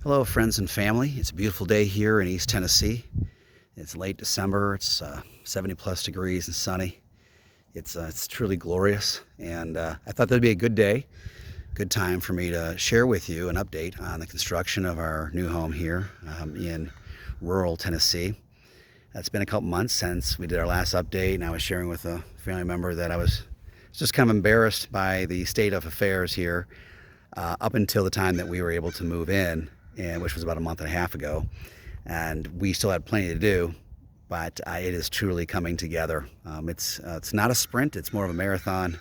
Hello, friends and family. It's a beautiful day here in East Tennessee. It's late December. It's 70 plus degrees and sunny. It's truly glorious, and I thought that'd be a good day, good time for me to share with you an update on the construction of our new home here in rural Tennessee. It's been a couple months since we did our last update, and I was sharing with a family member that I was just kind of embarrassed by the state of affairs here up until the time that we were able to move in, and which was about a month and a half ago. And we still had plenty to do, but it is truly coming together. It's not a sprint; it's more of a marathon.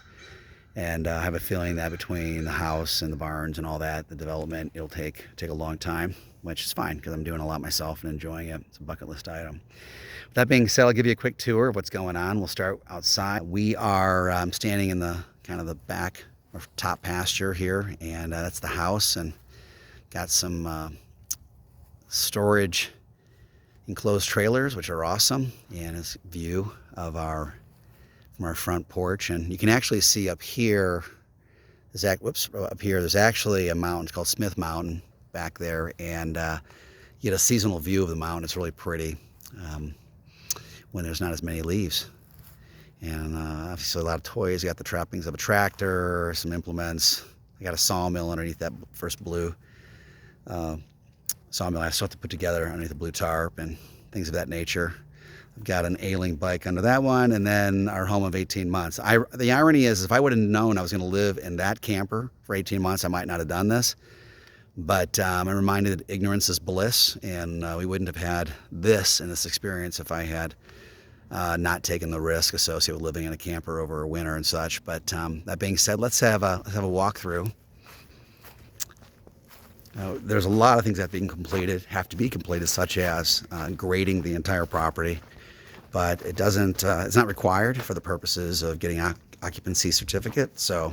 And I have a feeling that between the house and the barns and all that, the development, it'll take a long time, which is fine because I'm doing a lot myself and enjoying it. It's a bucket list item. With that being said, I'll give you a quick tour of what's going on. We'll start outside. We are standing in the kind of the back or top pasture here, and that's the house, and got some storage enclosed trailers, which are awesome, and this view of from our front porch. And you can actually see up here, up here, there's actually a mountain called Smith Mountain back there, and you get a seasonal view of the mountain. It's really pretty when there's not as many leaves. And obviously a lot of toys. You got the trappings of a tractor, some implements. I got a sawmill underneath that first blue sawmill I still have to put together underneath the blue tarp and things of that nature. I've got an ailing bike under that one, and then our home of 18 months. The irony is, if I would have known I was going to live in that camper for 18 months, I might not have done this. But I'm reminded that ignorance is bliss, and we wouldn't have had this experience if I had not taken the risk associated with living in a camper over a winter and such. But that being said, let's have a walkthrough. There's a lot of things that have to be completed, such as grading the entire property, but it's not required for the purposes of getting occupancy certificate. So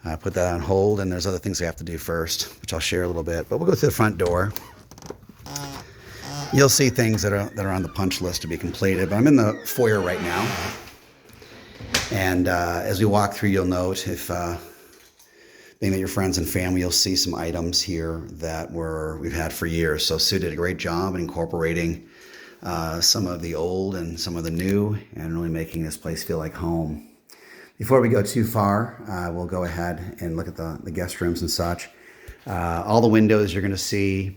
I put that on hold, and there's other things we have to do first, which I'll share a little bit. But we'll go through the front door. You'll see things that are on the punch list to be completed, but I'm in the foyer right now. And as we walk through, you'll note, if being that your friends and family, you'll see some items here that we've had for years. So Sue did a great job in incorporating some of the old and some of the new, and really making this place feel like home. Before we go too far, we'll go ahead and look at the guest rooms and such. All the windows you're going to see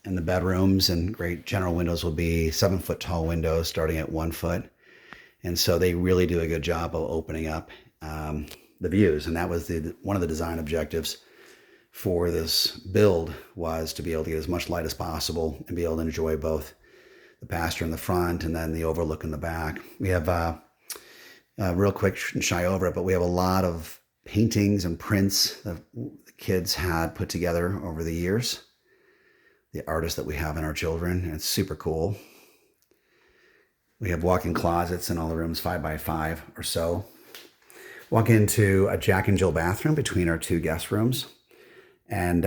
in the bedrooms and great general windows will be 7-foot tall windows starting at 1 foot. And so they really do a good job of opening up the views. And that was one of the design objectives for this build, was to be able to get as much light as possible and be able to enjoy both the pasture in the front and then the overlook in the back. We have real quick, shouldn't shy over it, but we have a lot of paintings and prints that the kids had put together over the years. The artists that we have in our children, and it's super cool. We have walk-in closets in all the rooms, 5 by 5 or so. Walk into a Jack and Jill bathroom between our 2 guest rooms. And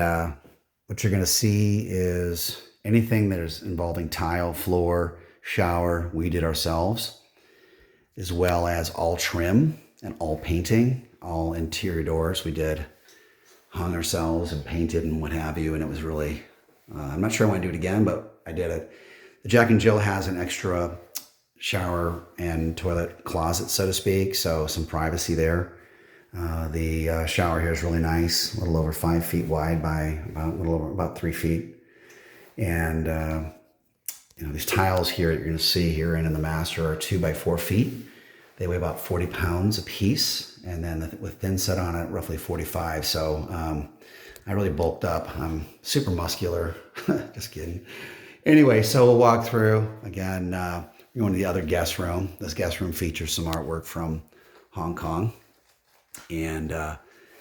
what you're going to see is anything that is involving tile, floor, shower, we did ourselves, as well as all trim and all painting, all interior doors we hung ourselves and painted and what have you. And it was really, I'm not sure I want to do it again, but I did it. The Jack and Jill has an extra shower and toilet closet, so to speak, so some privacy there. The shower here is really nice, a little over 5 feet wide by about 3 feet. And these tiles here that you're going to see here and in the master are 2 by 4 feet. They weigh about 40 pounds a piece, and then with thin set on it, roughly 45. So I really bulked up. I'm super muscular. Just kidding. Anyway, so we'll walk through again. We're going to the other guest room. This guest room features some artwork from Hong Kong, and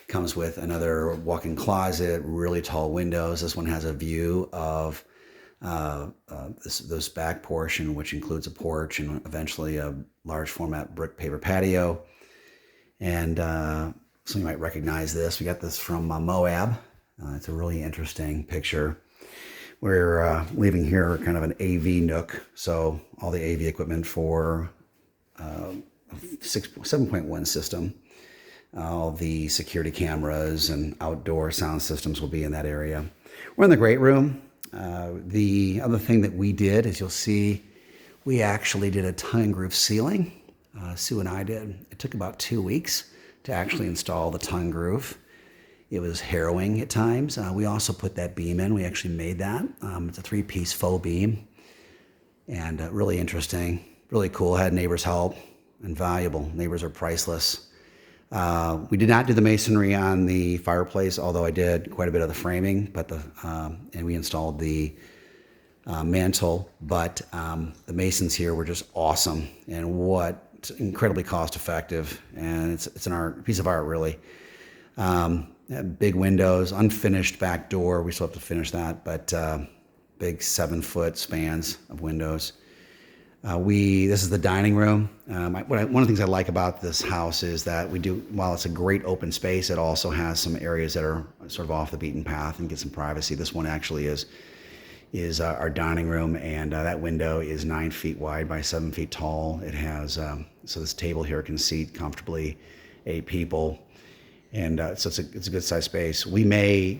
comes with another walk-in closet, really tall windows. This one has a view of this back portion, which includes a porch and eventually a large format brick paver patio. And some of you might recognize this. We got this from Moab. It's a really interesting picture. We're leaving here kind of an AV nook. So all the AV equipment for 7.1 system, all the security cameras and outdoor sound systems will be in that area. We're in the great room. The other thing that we did, as you'll see, we actually did a tongue groove ceiling. Sue and I did. It took about 2 weeks to actually install the tongue groove. It was harrowing at times. We also put that beam in. We actually made that. It's a 3-piece faux beam, and really interesting, really cool. Had neighbors' help, and valuable. Neighbors are priceless. We did not do the masonry on the fireplace, although I did quite a bit of the framing. But and we installed the mantle. But the masons here were just awesome, and what incredibly cost effective. And it's an art piece of art, really. Big windows, unfinished back door. We still have to finish that, but big 7-foot spans of windows. This is the dining room. One of the things I like about this house is that while it's a great open space, it also has some areas that are sort of off the beaten path and get some privacy. This one actually is our dining room, and that window is 9 feet wide by 7 feet tall. It has, so this table here can seat comfortably 8 people. And so it's a good sized space. We may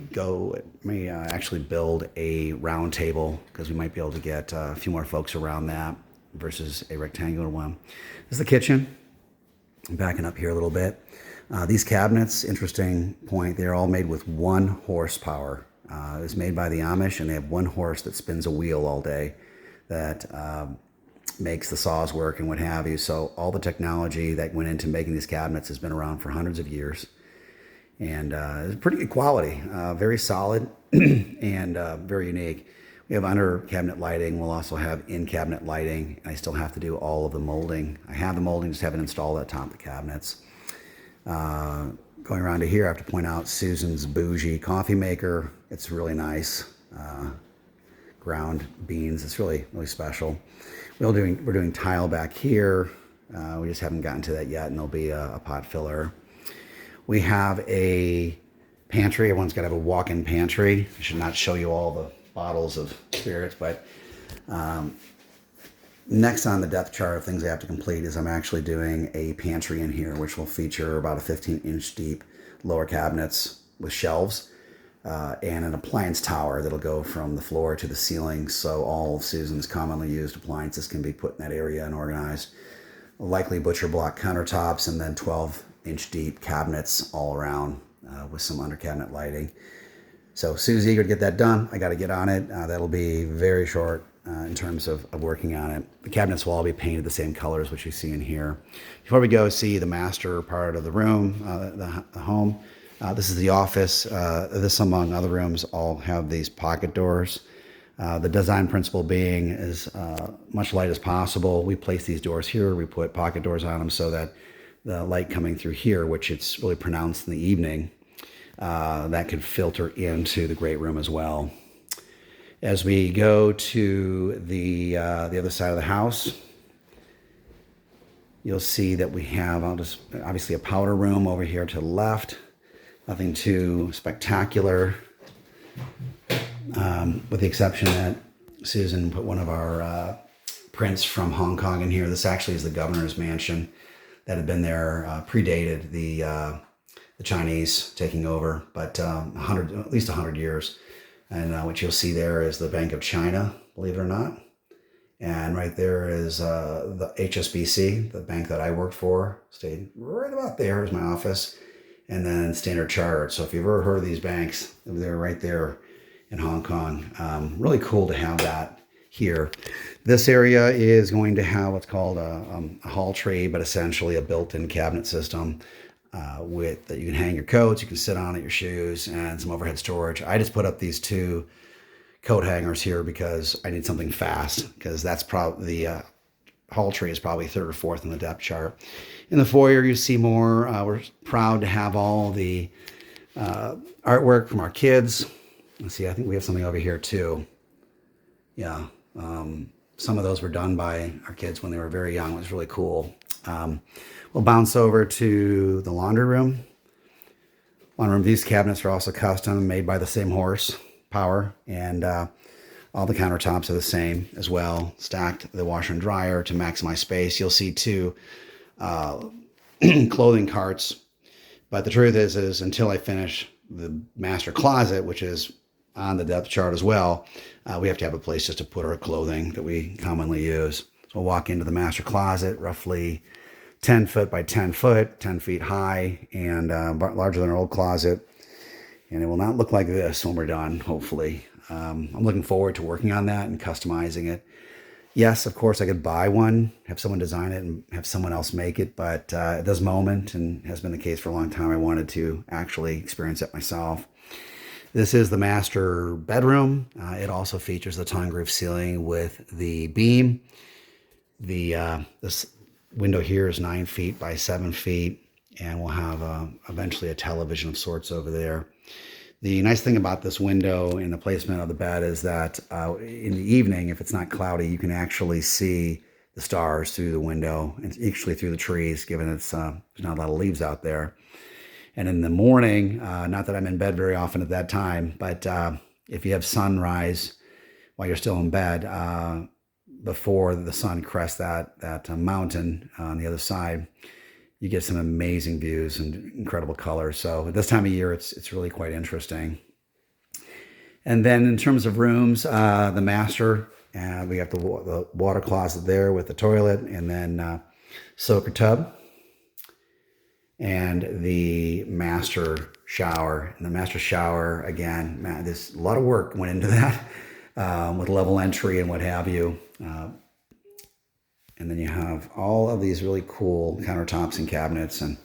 actually build a round table because we might be able to get a few more folks around that versus a rectangular one. This is the kitchen. I'm backing up here a little bit. These cabinets, interesting point, they're all made with 1 horsepower. It's made by the Amish, and they have 1 horse that spins a wheel all day that makes the saws work and what have you. So all the technology that went into making these cabinets has been around for hundreds of years. And it's pretty good quality, very solid, and very unique. We have under cabinet lighting. We'll also have in cabinet lighting. And I still have to do all of the molding. I have the molding, just haven't installed at the top of the cabinets. Going around to here, I have to point out Susan's bougie coffee maker. It's really nice. Ground beans. It's really, really special. We're doing tile back here. We just haven't gotten to that yet, and there'll be a pot filler. We have a pantry. Everyone's got to have a walk-in pantry. I should not show you all the bottles of spirits, but next on the depth chart of things I have to complete is I'm actually doing a pantry in here, which will feature about a 15-inch deep lower cabinets with shelves and an appliance tower that'll go from the floor to the ceiling, so all of Susan's commonly used appliances can be put in that area and organized. Likely butcher block countertops, and then 12-inch deep cabinets all around with some under cabinet lighting. So Sue's eager to get that done. I got to get on it. That'll be very short in terms of working on it. The cabinets will all be painted the same colors, which you see in here. Before we go see the master part of the room, the home, this is the office. This, among other rooms, all have these pocket doors. The design principle being as much light as possible. We place these doors here. We put pocket doors on them so that the light coming through here, which it's really pronounced in the evening, that could filter into the great room as well. As we go to the other side of the house, you'll see that we have obviously a powder room over here to the left. Nothing too spectacular, with the exception that Susan put one of our prints from Hong Kong in here. This actually is the governor's mansion that had been there, predated the Chinese taking over, but at least 100 years. And what you'll see there is the Bank of China, believe it or not. And right there is the HSBC, the bank that I worked for, stayed right about there is my office. And then Standard Chartered. So if you've ever heard of these banks, they're right there in Hong Kong. Really cool to have that here. This area is going to have what's called a hall tree, but essentially a built-in cabinet system with that you can hang your coats, you can sit on it, your shoes, and some overhead storage. I just put up these 2 coat hangers here because I need something fast, because that's probably the hall tree is probably 3rd or 4th in the depth chart. In the foyer, you see more. We're proud to have all the artwork from our kids. Let's see, I think we have something over here too. Yeah, some of those were done by our kids when they were very young. It was really cool. We'll bounce over to the laundry room. These cabinets are also custom, made by the same horsepower, and all the countertops are the same as well. Stacked the washer and dryer to maximize space. You'll see 2 clothing carts, but the truth is until I finish the master closet, which is on the depth chart as well, we have to have a place just to put our clothing that we commonly use. So we'll walk into the master closet, roughly 10 foot by 10 foot, 10 feet high, and larger than our old closet. And it will not look like this when we're done, hopefully. I'm looking forward to working on that and customizing it. Yes, of course, I could buy one, have someone design it, and have someone else make it. But at this moment, and has been the case for a long time, I wanted to actually experience it myself. This is the master bedroom. It also features the tongue roof ceiling with the beam. This window here is 9 feet by 7 feet, and we'll have eventually a television of sorts over there. The nice thing about this window and the placement of the bed is that in the evening, if it's not cloudy, you can actually see the stars through the window and actually through the trees, given there's not a lot of leaves out there. And in the morning, not that I'm in bed very often at that time, but if you have sunrise while you're still in bed, before the sun crests that mountain on the other side, you get some amazing views and incredible colors. So at this time of year, it's really quite interesting. And then in terms of rooms, the master, we have the water closet there with the toilet, and then soaker tub, and the master shower. And the master shower, again, there's a lot of work went into that with level entry and what have you. And then you have all of these really cool countertops and cabinets, and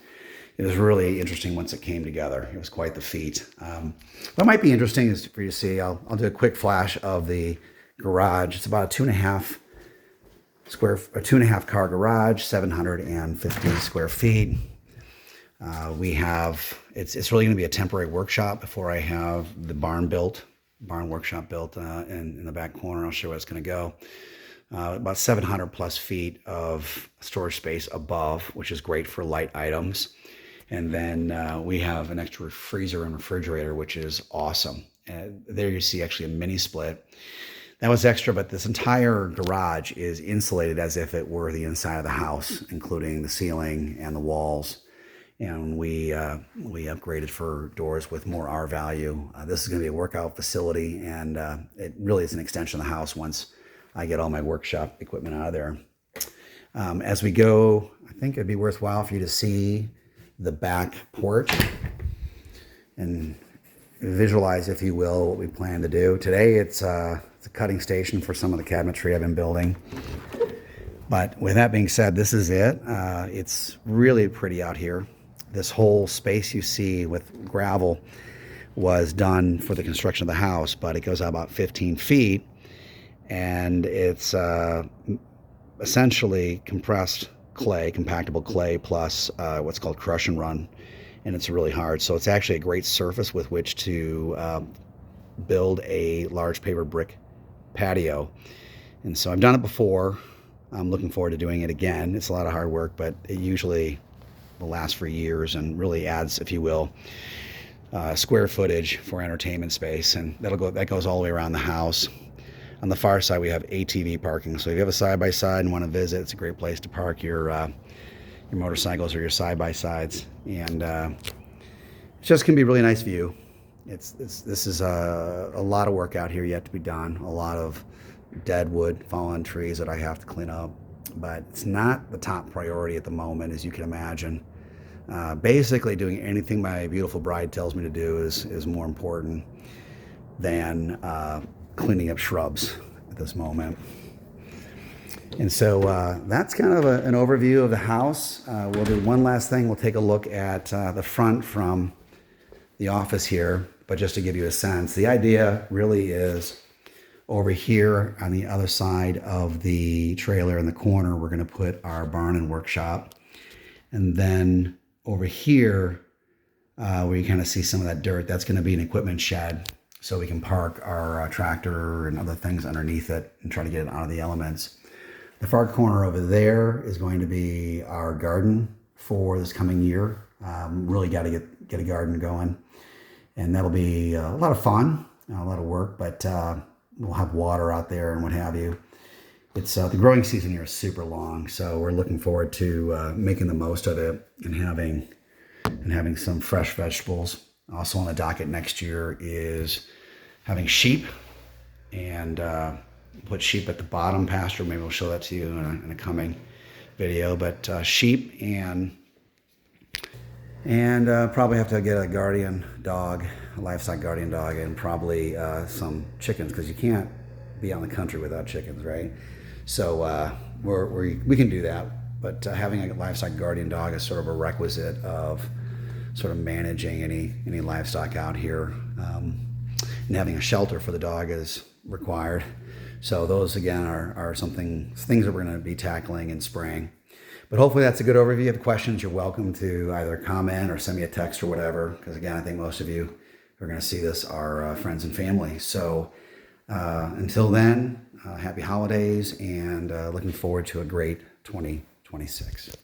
it was really interesting once it came together. It was quite the feat. What might be interesting is for you to see, I'll do a quick flash of the garage. It's about a 2.5 car garage, 750 square feet. It's really going to be a temporary workshop before I have the barn workshop built in the back corner. I'll show you where it's going to go. About 700 plus feet of storage space above, which is great for light items. And then we have an extra freezer and refrigerator, which is awesome. There you see actually a mini split. That was extra, but this entire garage is insulated as if it were the inside of the house, including the ceiling and the walls. And we upgraded for doors with more R value. This is going to be a workout facility, and it really is an extension of the house once I get all my workshop equipment out of there. As we go, I think it'd be worthwhile for you to see the back porch and visualize, if you will, what we plan to do. Today, it's a cutting station for some of the cabinetry I've been building. But with that being said, this is it. It's really pretty out here. This whole space you see with gravel was done for the construction of the house, but it goes out about 15 feet. And it's essentially compressed clay, compactable clay, plus what's called crush and run, and it's really hard. So it's actually a great surface with which to build a large paver brick patio. And so I've done it before. I'm looking forward to doing it again. It's a lot of hard work, but it usually will last for years and really adds, if you will, square footage for entertainment space, and that goes all the way around the house. On the far side, we have ATV parking. So if you have a side-by-side and want to visit, it's a great place to park your motorcycles or your side-by-sides. And it's just going to be a really nice view. This is a lot of work out here yet to be done. A lot of dead wood, fallen trees that I have to clean up. But it's not the top priority at the moment, as you can imagine. Basically, doing anything my beautiful bride tells me to do is more important than cleaning up shrubs at this moment. And so that's kind of an overview of the house. We'll do one last thing. We'll take a look at the front from the office here, but just to give you a sense, the idea really is over here on the other side of the trailer in the corner, we're going to put our barn and workshop. And then over here, where you kind of see some of that dirt, that's going to be an equipment shed, so we can park our tractor and other things underneath it and try to get it out of the elements. The far corner over there is going to be our garden for this coming year. Really got to get a garden going, and that'll be a lot of fun, a lot of work, but we'll have water out there and what have you. It's the growing season here is super long, so we're looking forward to making the most of it and having some fresh vegetables. Also on the docket next year is having sheep and put sheep at the bottom pasture. Maybe we'll show that to you in a coming video. But sheep and probably have to get a guardian dog, a livestock guardian dog, and probably some chickens, because you can't be out in the country without chickens, right? So we can do that, but having a livestock guardian dog is sort of a requisite of sort of managing any livestock out here, and having a shelter for the dog is required. So those again are things that we're going to be tackling in spring. But hopefully that's a good overview. If you have questions, you're welcome to either comment or send me a text or whatever, because again, I think most of you who are going to see this are friends and family. So until then, happy holidays, and looking forward to a great 2026.